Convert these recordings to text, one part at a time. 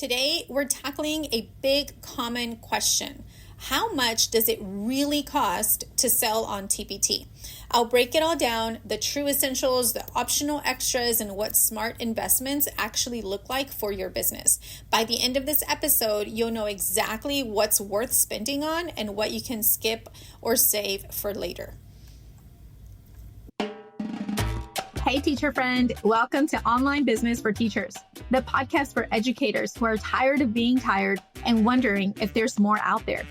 Today, we're tackling a big common question. How much does it really cost to sell on TPT? I'll break it all down, the true essentials, the optional extras, and what smart investments actually look like for your business. By the end of this episode, you'll know exactly what's worth spending on and what you can skip or save for later. Hey, teacher friend. Welcome to Online Business for Teachers, the podcast for educators who are tired of being tired and wondering if there's more out there.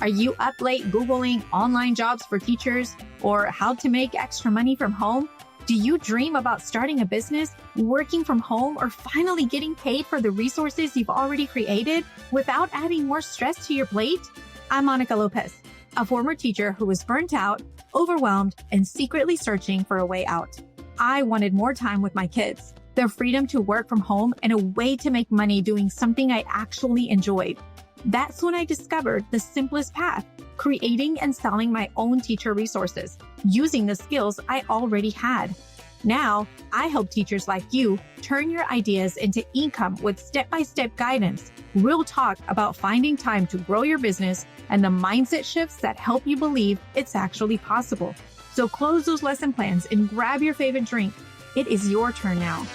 Are you up late Googling online jobs for teachers or how to make extra money from home? Do you dream about starting a business, working from home, or finally getting paid for the resources you've already created without adding more stress to your plate? I'm Monica Lopez, a former teacher who was burnt out, overwhelmed, and secretly searching for a way out. I wanted more time with my kids, the freedom to work from home, and a way to make money doing something I actually enjoyed. That's when I discovered the simplest path, creating and selling my own teacher resources, using the skills I already had. Now, I help teachers like you turn your ideas into income with step-by-step guidance, real talk about finding time to grow your business, and the mindset shifts that help you believe it's actually possible. So close those lesson plans and grab your favorite drink. It is your turn now.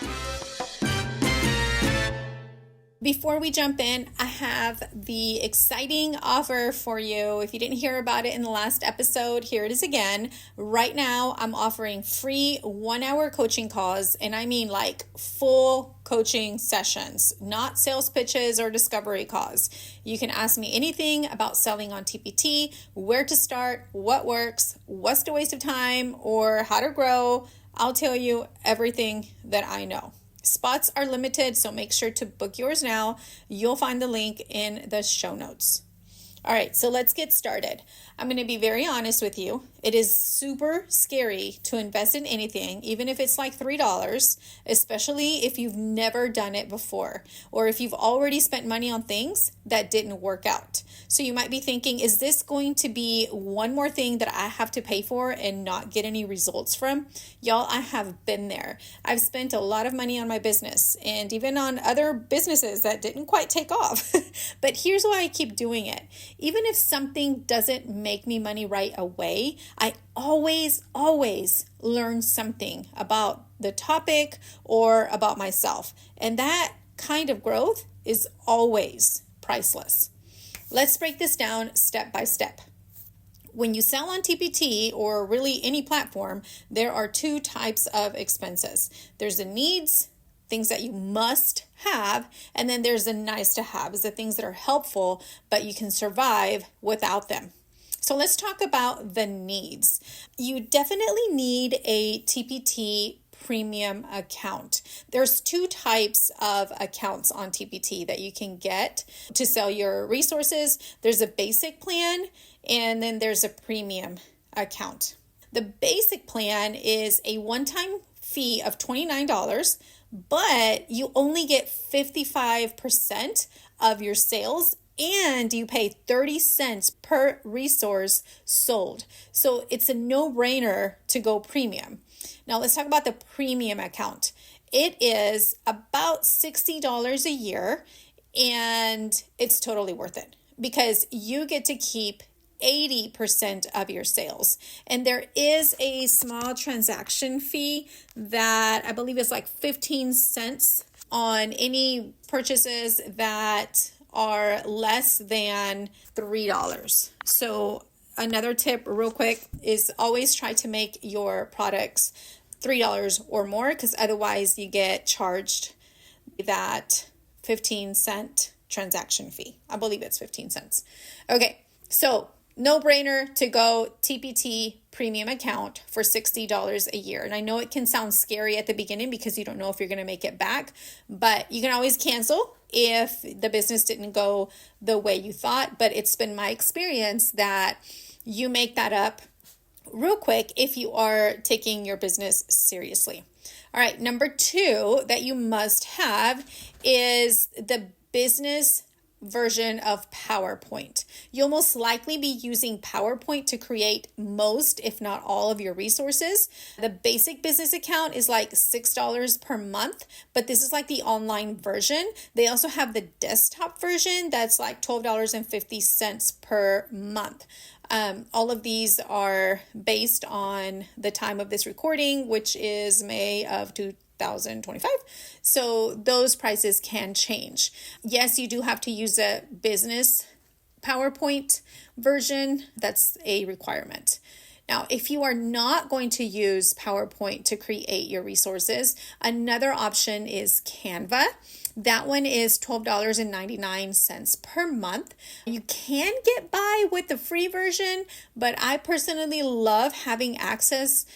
Before we jump in, I have the exciting offer for you. If you didn't hear about it in the last episode, here it is again. Right now, I'm offering free 1-hour coaching calls, and I mean like full coaching sessions, not sales pitches or discovery calls. You can ask me anything about selling on TPT, where to start, what works, what's the waste of time, or how to grow. I'll tell you everything that I know. Spots are limited, so make sure to book yours now. You'll find the link in the show notes. All right, so let's get started. I'm going to be very honest with you. It is super scary to invest in anything, even if it's like $3, especially if you've never done it before, or if you've already spent money on things that didn't work out. So you might be thinking, is this going to be one more thing that I have to pay for and not get any results from? Y'all, I have been there. I've spent a lot of money on my business and even on other businesses that didn't quite take off. But here's why I keep doing it. Even if something doesn't make me money right away, I always learn something about the topic or about myself. And that kind of growth is always priceless. Let's break this down step by step. When you sell on TPT or really any platform, there are two types of expenses. There's the needs, things that you must have, and then there's the nice to have, is the things that are helpful, but you can survive without them. So let's talk about the needs. You definitely need a TPT premium account. There's two types of accounts on TPT that you can get to sell your resources. There's a basic plan, and then there's a premium account. The basic plan is a one-time fee of $29, but you only get 55% of your sales and you pay 30 cents per resource sold. So it's a no-brainer to go premium. Now let's talk about the premium account. It is about $60 a year and it's totally worth it because you get to keep 80% of your sales. And there is a small transaction fee that I believe is like 15 cents on any purchases that are less than $3. So another tip real quick is always try to make your products $3 or more because otherwise you get charged that 15 cent transaction fee. I believe it's 15 cents. Okay, so no brainer to go TPT premium account for $60 a year. And I know it can sound scary at the beginning because you don't know if you're going to make it back, but you can always cancel if the business didn't go the way you thought. But it's been my experience that you make that up real quick if you are taking your business seriously. All right, number 2 that you must have is the business version of PowerPoint. You'll most likely be using PowerPoint to create most, if not all, of your resources. The basic business account is like $6 per month, but this is like the online version. They also have the desktop version that's like $12.50 per month. All of these are based on the time of this recording, which is May of 2025. So those prices can change. Yes, you do have to use a business PowerPoint version. That's a requirement. Now, if you are not going to use PowerPoint to create your resources, another option is Canva. That one is $12.99 per month. You can get by with the free version, but I personally love having access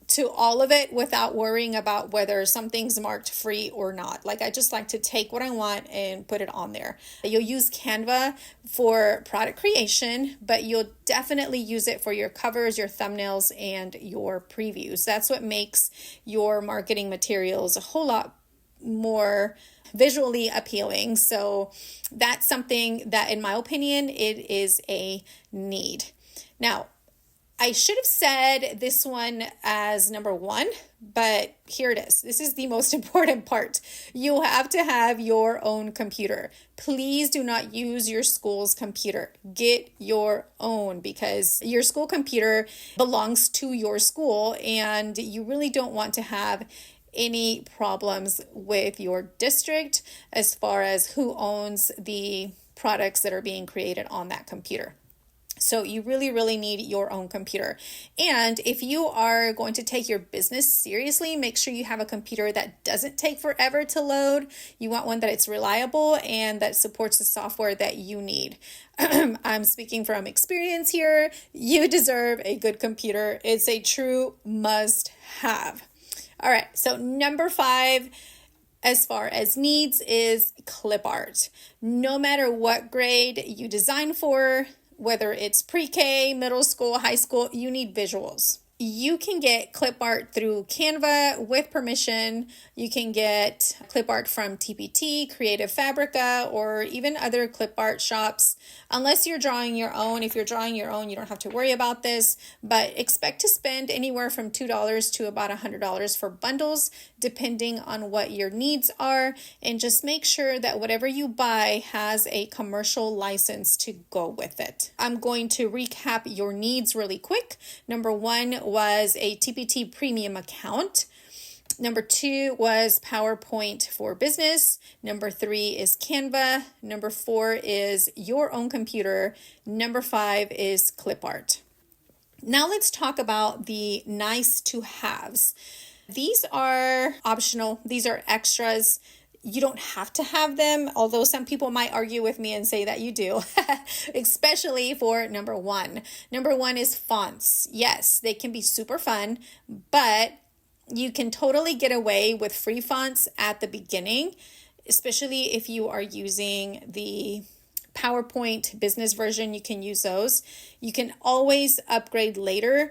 to all of it without worrying about whether something's marked free or not. Like, I just like to take what I want and put it on there. You'll use Canva for product creation, but you'll definitely use it for your covers, your thumbnails, and your previews. That's what makes your marketing materials a whole lot more visually appealing. So that's something that, in my opinion, it is a need. Now, I should have said this one as number one, but here it is. This is the most important part. You have to have your own computer. Please do not use your school's computer. Get your own, because your school computer belongs to your school and you really don't want to have any problems with your district as far as who owns the products that are being created on that computer. So you really, really need your own computer. And if you are going to take your business seriously, make sure you have a computer that doesn't take forever to load. You want one that it's reliable and that supports the software that you need. I'm speaking from experience here. You deserve a good computer. It's a true must-have. All right, so number 5, as far as needs, is clip art. No matter what grade you design for, whether it's pre-K, middle school, high school, you need visuals. You can get clip art through Canva with permission. You can get clip art from TPT, Creative Fabrica, or even other clip art shops. Unless you're drawing your own. If you're drawing your own, you don't have to worry about this, but expect to spend anywhere from $2 to about $100 for bundles, depending on what your needs are. And just make sure that whatever you buy has a commercial license to go with it. I'm going to recap your needs really quick. Number 1 was a TPT premium account. Number 2 was PowerPoint for business. Number 3 is Canva. Number 4 is your own computer. Number 5 is clip art. Now let's talk about the nice to haves. These are optional. These are extras. You don't have to have them, although some people might argue with me and say that you do, especially for number 1. Number 1 is fonts. Yes, they can be super fun, but you can totally get away with free fonts at the beginning, especially if you are using the PowerPoint business version. You can use those. You can always upgrade later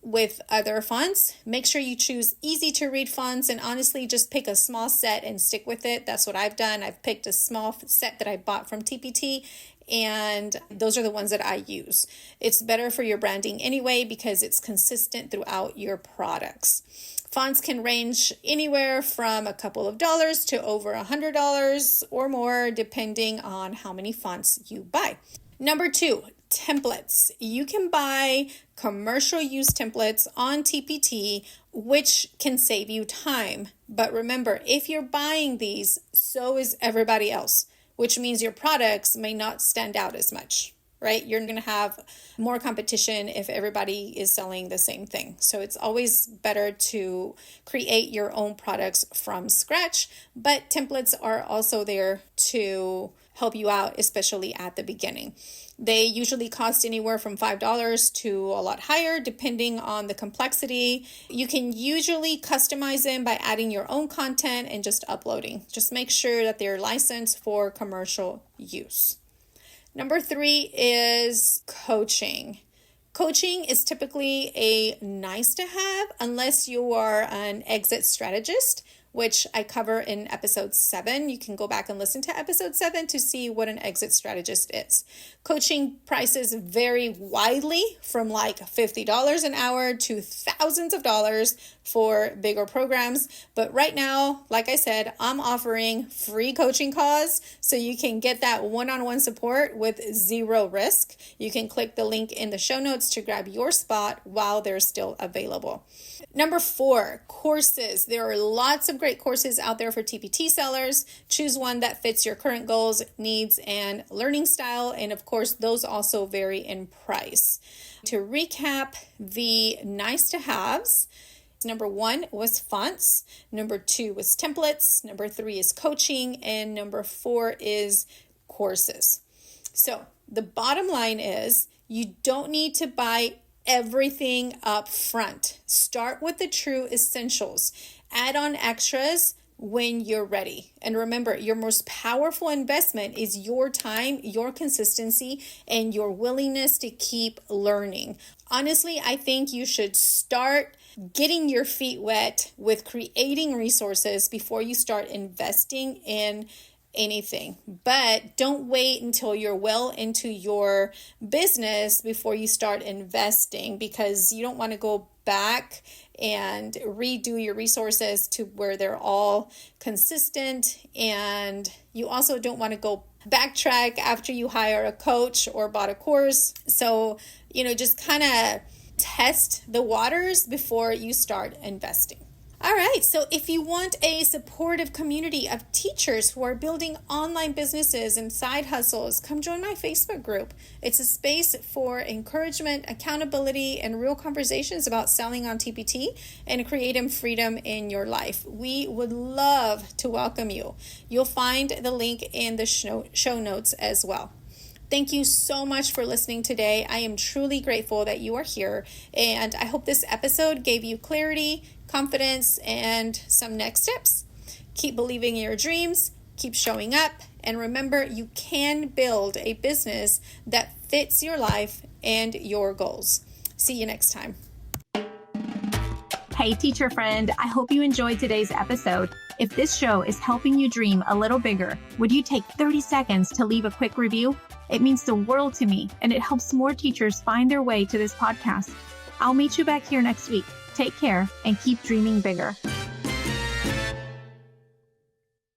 with other fonts. Make sure you choose easy to read fonts, and honestly just pick a small set and stick with it. That's what I've done. I've picked a small set that I bought from TPT, and those are the ones that I use. It's better for your branding anyway because it's consistent throughout your products. Fonts can range anywhere from a couple of dollars to over $100 or more, depending on how many fonts you buy. Number 2, templates. You can buy commercial use templates on TPT, which can save you time. But remember, if you're buying these, so is everybody else, which means your products may not stand out as much, right? You're going to have more competition if everybody is selling the same thing. So it's always better to create your own products from scratch, but templates are also there to help you out, especially at the beginning. They usually cost anywhere from $5 to a lot higher, depending on the complexity. You can usually customize them by adding your own content and just uploading. Just make sure that they're licensed for commercial use. Number 3 is coaching. Coaching is typically a nice to have unless you are an exit strategist, which I cover in episode 7. You can go back and listen to episode 7 to see what an exit strategist is. Coaching prices vary widely from like $50 an hour to thousands of dollars for bigger programs. But right now, like I said, I'm offering free coaching calls so you can get that one-on-one support with zero risk. You can click the link in the show notes to grab your spot while they're still available. Number 4, courses. There are lots of great courses out there for TPT sellers. Choose one that fits your current goals, needs, and learning style. And of course, those also vary in price. To recap the nice to haves, number 1 was fonts. Number 2 was templates. Number 3 is coaching. And number 4 is courses. So the bottom line is you don't need to buy everything up front. Start with the true essentials. Add on extras when you're ready. And remember, your most powerful investment is your time, your consistency, and your willingness to keep learning. Honestly, I think you should start getting your feet wet with creating resources before you start investing in anything. But don't wait until you're well into your business before you start investing, because you don't want to go back and redo your resources to where they're all consistent. And you also don't want to go backtrack after you hire a coach or bought a course. So, just kind of test the waters before you start investing. All right, so if you want a supportive community of teachers who are building online businesses and side hustles, come join my Facebook group. It's a space for encouragement, accountability, and real conversations about selling on TPT and creative freedom in your life. We would love to welcome you. You'll find the link in the show notes as well. Thank you so much for listening today. I am truly grateful that you are here, and I hope this episode gave you clarity, confidence, and some next steps. Keep believing in your dreams, keep showing up, and remember, you can build a business that fits your life and your goals. See you next time. Hey, teacher friend, I hope you enjoyed today's episode. If this show is helping you dream a little bigger, would you take 30 seconds to leave a quick review? It means the world to me, and it helps more teachers find their way to this podcast. I'll meet you back here next week. Take care and keep dreaming bigger.